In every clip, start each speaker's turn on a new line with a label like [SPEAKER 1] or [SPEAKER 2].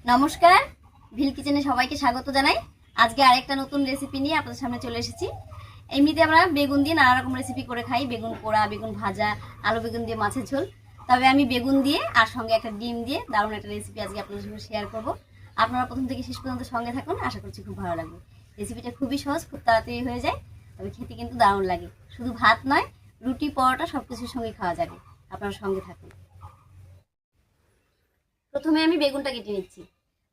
[SPEAKER 1] নমস্কার, ভিল কিচেনে সবাইকে স্বাগত জানাই। আজকে আরেকটা নতুন রেসিপি নিয়ে আপনাদের সামনে চলে এসেছি। এমনিতে আমরা বেগুন দিয়ে নানা রকম রেসিপি করে খাই, বেগুন পোড়া, বেগুন ভাজা, আলু বেগুন দিয়ে মাছের ঝোল। তবে আমি বেগুন দিয়ে আর সঙ্গে একটা ডিম দিয়ে দারুণ একটা রেসিপি আজকে আপনাদের সঙ্গে শেয়ার করব। আপনারা প্রথম থেকে শেষ পর্যন্ত সঙ্গে থাকুন, আশা করছি খুব ভালো লাগবে। রেসিপিটা খুবই সহজ, খুব তাড়াতাড়ি হয়ে যায়, তবে খেতে কিন্তু দারুণ লাগে। শুধু ভাত নয়, রুটি পরোটা সব কিছুর সঙ্গে খাওয়া যাবে। আপনারা সঙ্গে থাকুন। প্রথমে আমি বেগুনটা কেটে নিচ্ছি।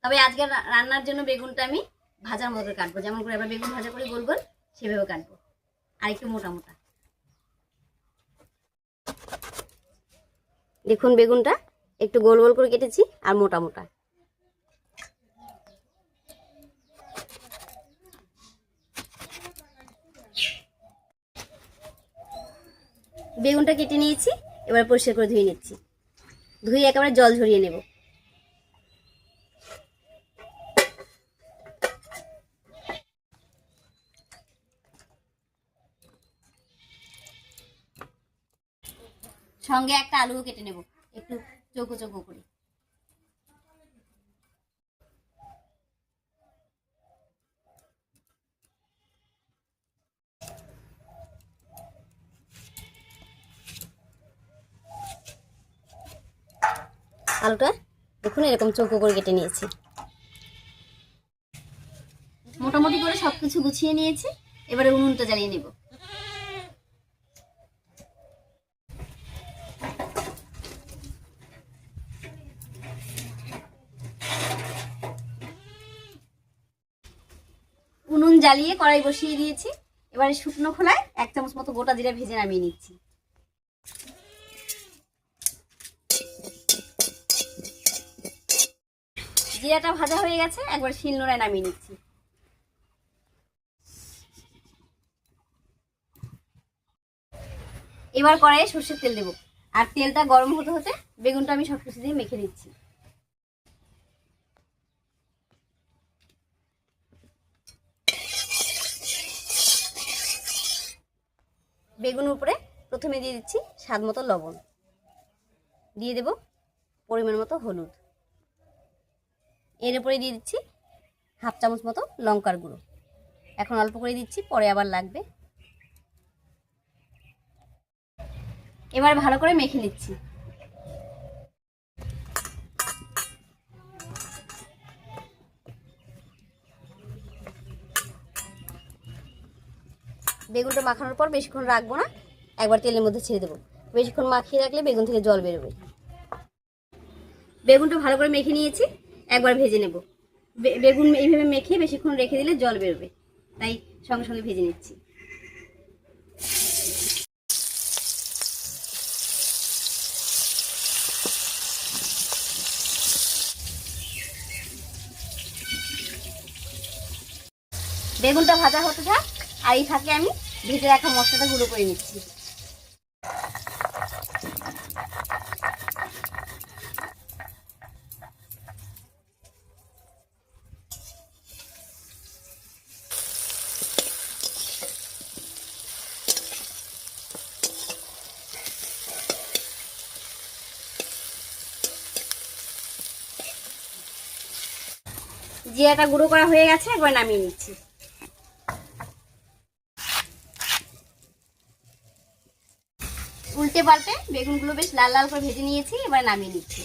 [SPEAKER 1] তবে আজকে রান্নার জন্য বেগুনটা আমি ভাজার মতো কাটবো, যেমন করে আমরা বেগুন ভাজা করি গোল গোল, সেভাবে কাটবো, আর একটু মোটা মোটা। দেখুন বেগুনটা একটু গোল গোল করে কেটেছি আর মোটা মোটা। বেগুনটা কেটে নিয়েছি, এবার পরিষ্কার করে ধুয়ে নিচ্ছি। ধুয়ে একেবারে জল ঝরিয়ে নেব। সঙ্গে একটা আলুও কেটে নেব, একটু চৌকো চৌকো করে। আলুটা দেখুন এরকম চৌকো করে কেটে নিয়েছি। মোটামুটি করে সবকিছু গুছিয়ে নিয়েছি, এবারে উনুনটা জ্বালিয়ে নেব। উনুন জ্বালিয়ে কড়াই বসিয়ে দিয়েছি। এবারে শুকনো খোলায় 1 চামচ মতো গোটা জিরা ভেজে নামিয়ে নিচ্ছি। জিরাটা ভাজা হয়ে গেছে, একবার শিলনোড়ায় নামিয়ে নিচ্ছি। এবার কড়াইয়ে সর্ষের তেল দেবো, আর তেলটা গরম হতে হতে বেগুনটা আমি সবকিছু দিয়ে মেখে দিচ্ছি। বেগুনের উপরে প্রথমে দিয়ে দিচ্ছি স্বাদ মতো লবণ, দিয়ে দেব পরিমাণ মতো হলুদ, এর উপরে দিয়ে দিচ্ছি 1/2 চামচ মতো লঙ্কার গুঁড়ো। এখন অল্প করে দিচ্ছি, পরে আবার লাগবে। এবার ভালো করে মেখে নিচ্ছি। বেগুনটা মাখানোর পর বেশিক্ষণ রাখবো না, একবার তেলের মধ্যে ছেড়ে দেবো। বেশিক্ষণ মাখিয়ে রাখলে বেগুন থেকে জল বেরোবে। বেগুনটা ভালো করে মেখে নিয়েছি, একবার ভেজে নেব। বেগুন এইভাবে মেখে বেশিক্ষণ রেখে দিলে জল বেরোবে, তাই সঙ্গে সঙ্গে ভেজে নিচ্ছি। বেগুনটা ভাজা হতে থাক, আর এই ফাঁকে আমি ভেজে রাখা মশলাটা গুঁড়ো করে নিচ্ছি। জিরাটা গুঁড়ো করা হয়ে গেছে, একবার নামিয়ে নিচ্ছি। উল্টে পাল্টে বেগুনগুলো বেশ লাল লাল করে ভেজে নিয়েছি, এবার নামিয়ে নিচ্ছি।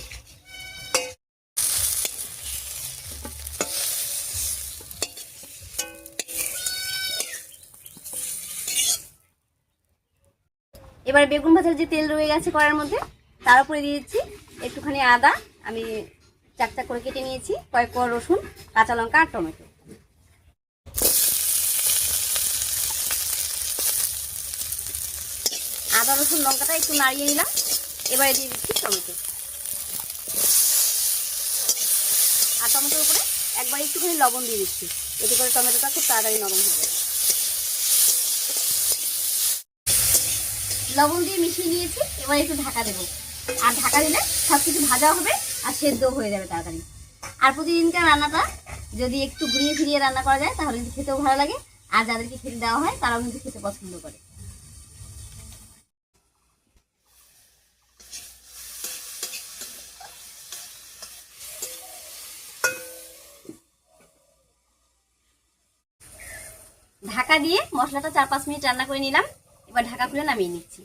[SPEAKER 1] এবার বেগুন ভাজার যে তেল রয়ে গেছে কড়াইয়ের মধ্যে, তার উপরে দিয়ে দিচ্ছি একটুখানি আদা, আমি চাক চাক করে কেটে নিয়েছি, কয়েক কোয়া রসুন, কাঁচা লঙ্কা আর টমেটো। আদা রসুন লঙ্কাটা একটু নাড়িয়ে নিলাম, এবারে দিয়ে দিচ্ছি টমেটো। আর টমেটোর উপরে একবার একটুখানি লবণ দিয়ে দিচ্ছি, এতে করে টমেটোটা খুব তাড়াতাড়ি নরম হয়ে যাবে। লবণ দিয়ে মিশিয়ে নিয়েছি, এবার একটু ঢাকা দেবো। আর ঢাকা দিলে সব কিছু ভাজা হবে আর সেদ্ধ হয়ে যাবে তাড়াতাড়ি। আর প্রতিদিনকার রান্নাটা যদি একটু ঘুরিয়ে ফিরিয়ে রান্না করা যায়, তাহলে কিন্তু খেতেও ভালো লাগে, আর যাদেরকে খেতে দেওয়া হয় তারাও কিন্তু খেতে পছন্দ করে। ঢাকা দিয়ে মশলাটা 4-5 মিনিট রান্না করে নিলাম। এবার ঢাকা খুলে নামিয়ে নিচ্ছি।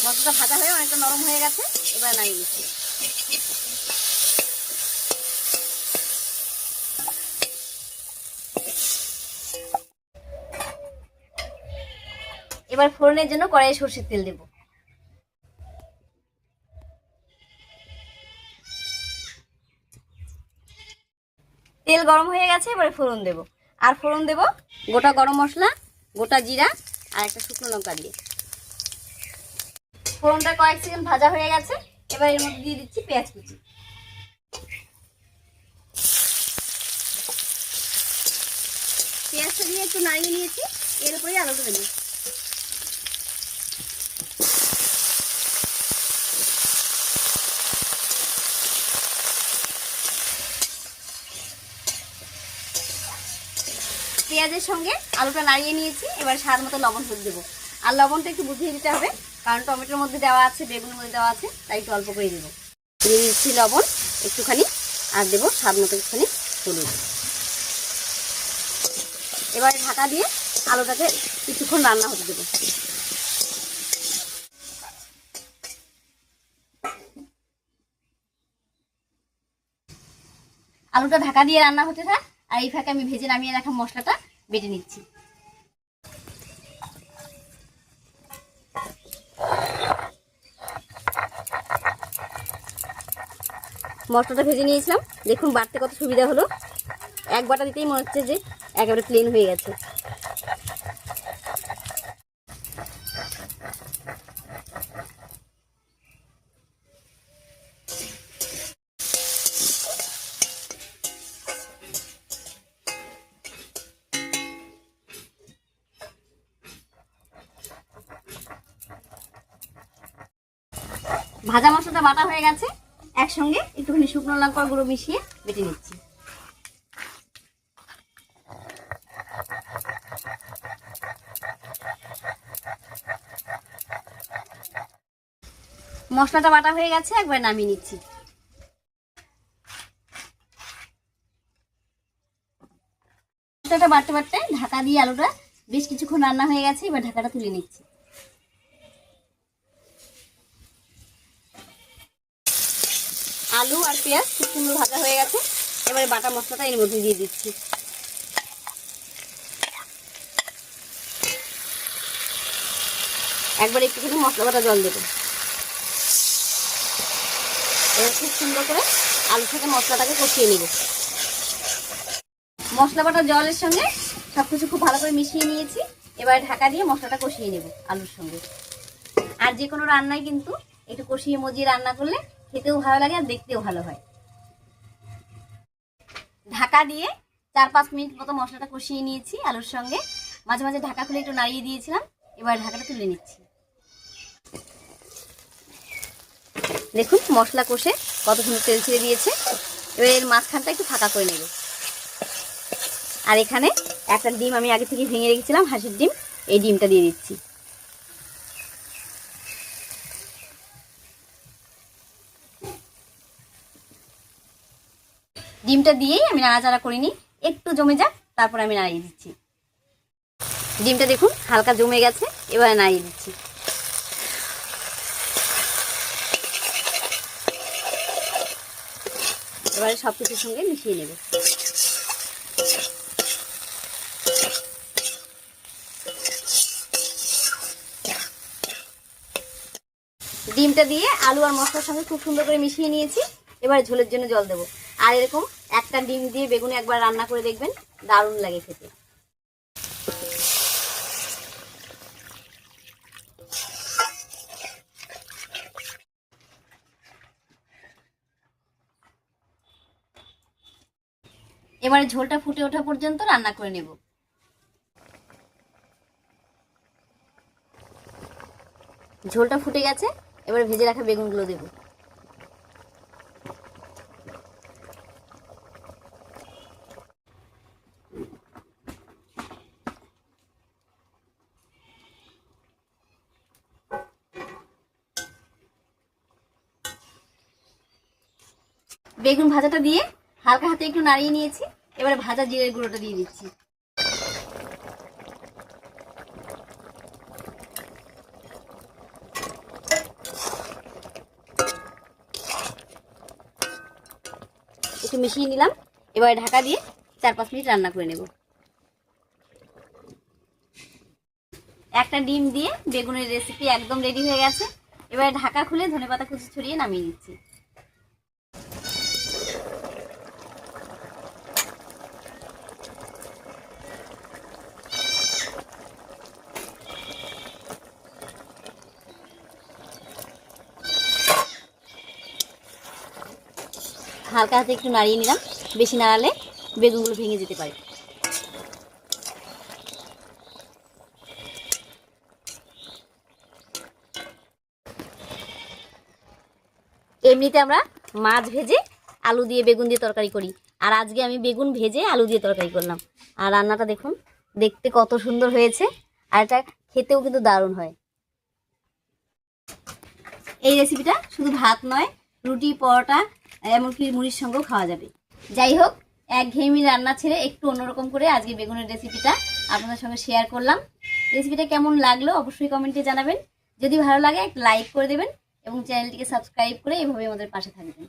[SPEAKER 1] মশলাটা ভাজা হয়ে অনেকটা নরম হয়ে গেছে, এবার নামিয়ে নিচ্ছি। এবার ফোড়নের জন্য কড়াইয়ে সরষের তেল দেব। তেল গরম হয়ে গেছে, এবারে ফোড়ন দেব। আর ফোড়ন দেব গোটা গরম মশলা, গোটা জিরা আর একটা শুকনো লঙ্কা দিয়ে। ফোড়নটা কয়েক সেকেন্ড ভাজা হয়ে গেছে, এবার এর মধ্যে দিয়ে দিচ্ছি পেঁয়াজ কুচি। পেঁয়াজটা দিয়ে একটু নাড়িয়ে নিয়েছি, এর উপরেই আলুটা দেবো। পেঁয়াজের সঙ্গে আলুটা নাড়িয়ে নিয়েছি, এবার স্বাদ মতো লবণ হলুদ দেবো। আর লবণটা একটু বুঝিয়ে দিতে হবে, কারণ টমেটোর মধ্যে দেওয়া আছে, বেগুনের মধ্যে দেওয়া আছে, তাই একটু অল্প করে দেবো। দিয়ে দিচ্ছি লবণ একটুখানি, আর দেবো স্বাদ মতো একটুখানি হলুদ। এবার ঢাকা দিয়ে আলুটাকে কিছুক্ষণ রান্না হতে দেবো। আলুটা ঢাকা দিয়ে রান্না হতে থাক, আর এই ফাঁকে আমি ভেজে নামিয়ে রাখা মশলাটা বেটে নিচ্ছি। মশলাটা ভেজে নিয়েছিলাম, দেখুন বাটতে কত সুবিধা হলো। এক বাটা দিতেই মনে হচ্ছে যে একেবারে প্লেন হয়ে গেছে। ভাজা মশলাটা বাটা হয়ে গেছে, একসঙ্গে একটুখানি শুকনো লঙ্কার গুঁড়ো মিশিয়ে বেটে নিচ্ছি। মশলাটা বাটা হয়ে গেছে, একবার নামিয়ে নিচ্ছি। মশলাটা বাটতে বাটতে ঢাকা দিয়ে আলুটা বেশ কিছুক্ষণ রান্না হয়ে গেছে, এবার ঢাকাটা তুলে নিচ্ছি। আলু আর পেঁয়াজ খুব সুন্দর ভাজা হয়ে গেছে, এবারে বাটা মশলাটা এর মধ্যে দিয়ে দিচ্ছি। একবার একটুখানি মশলা বাটা জল দেবো। এবার খুব সুন্দর করে আলু থেকে মশলাটাকে কষিয়ে নেব। মশলা বাটা জলের সঙ্গে সবকিছু খুব ভালো করে মিশিয়ে নিয়েছি, এবার ঢাকা দিয়ে মশলাটা কষিয়ে নেব আলুর সঙ্গে। আর যে কোনো রান্নায় কিন্তু একটু কষিয়ে মজিয়ে রান্না করলে খেতেও ভালো লাগে আর দেখতেও ভালো হয়। ঢাকা দিয়ে 4-5 মিনিট মতো মশলাটা কষিয়ে নিয়েছি আলুর সঙ্গে, মাঝে মাঝে ঢাকা খুলে একটু নাড়িয়ে দিয়েছিলাম। এবার ঢাকাটা তুলে নিচ্ছি। দেখুন মশলা কষে কত সুন্দর তেল ছেড়ে দিয়েছে। এবার এর মাঝখানটা একটু ফাঁকা করে নেব। আর এখানে একটা ডিম আমি আগে থেকে ভেঙে রেখেছিলাম, হাঁসের ডিম, এই ডিমটা দিয়ে দিচ্ছি। ডিমটা দিয়েই আমি নাড়াচাড়া করিনি, একটু জমে যাক তারপর আমি নাড়িয়ে দিচ্ছি। ডিমটা দেখুন হালকা জমে গেছে, এবারে নাড়িয়ে দিচ্ছি। এবারে সব কিছুর সঙ্গে মিশিয়ে নেব। ডিমটা দিয়ে আলু আর মশলার সঙ্গে খুব সুন্দর করে মিশিয়ে নিয়েছি, এবারে ঝোলের জন্য জল দেবো। আর এরকম একটা ডিম দিয়ে বেগুন একবার রান্না করে দেখবেন, দারুণ লাগে খেতে। এবারে ঝোলটা ফুটে ওঠা পর্যন্ত রান্না করে নেব। ঝোলটা ফুটে গেছে, এবারে ভেজে রাখা বেগুনগুলো দেব। বেগুন ভাজাটা দিয়ে হালকা হাতে একটু নাড়িয়ে নিয়েছি, এবারে ভাজা জিরের গুঁড়োটা দিয়ে দিচ্ছি। একটু মিশিয়ে নিলাম। এবারে ঢাকা দিয়ে 4-5 মিনিট রান্না করে নেব। একটা ডিম দিয়ে বেগুনের রেসিপি একদম রেডি হয়ে গেছে। এবারে ঢাকা খুলে ধনেপাতা কুচি ছড়িয়ে নামিয়ে দিচ্ছি। হালকা হাতে একটু নাড়িয়ে নিলাম, বেশি নাড়ালে বেগুনগুলো ভেঙে যেতে পারে। এমনিতে আমরা মাছ ভেজে আলু দিয়ে বেগুন দিয়ে তরকারি করি, আর আজকে আমি বেগুন ভেজে আলু দিয়ে তরকারি করলাম। আর রান্নাটা দেখুন, দেখতে কত সুন্দর হয়েছে, আর এটা খেতেও কিন্তু দারুণ হয়। এই রেসিপিটা শুধু ভাত নয়, রুটি, পরোটা, এমনকি মুড়ির সঙ্গেও খাওয়া যাবে। যাই হোক, একঘেয়েমি রান্না ছেড়ে একটু অন্যরকম করে আজকে বেগুনের রেসিপিটা আপনাদের সঙ্গে শেয়ার করলাম। রেসিপিটা কেমন লাগলো অবশ্যই কমেন্টে জানাবেন। যদি ভালো লাগে একটা লাইক করে দেবেন এবং চ্যানেলটিকে সাবস্ক্রাইব করে এভাবে আমাদের পাশে থাকবেন।